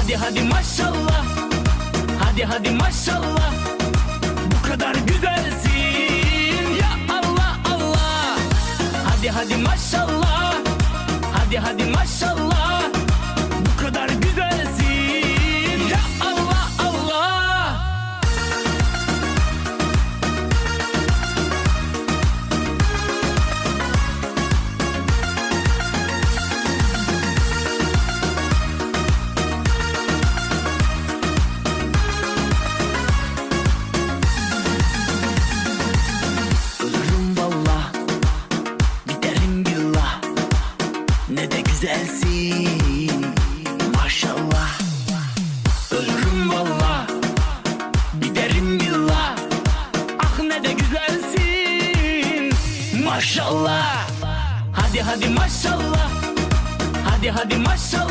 Hadi hadi maşallah, hadi hadi maşallah, bu kadar güzelsin ya Allah Allah. Hadi hadi maşallah, hadi hadi maşallah, bu kadar güzelsin ya Allah Allah. Ölürüm valla, giderim billah, ne de güzelsin maşallah. Ölürüm valla, giderim billah, ah ne de güzelsin maşallah. Hadi hadi maşallah, hadi hadi maşallah,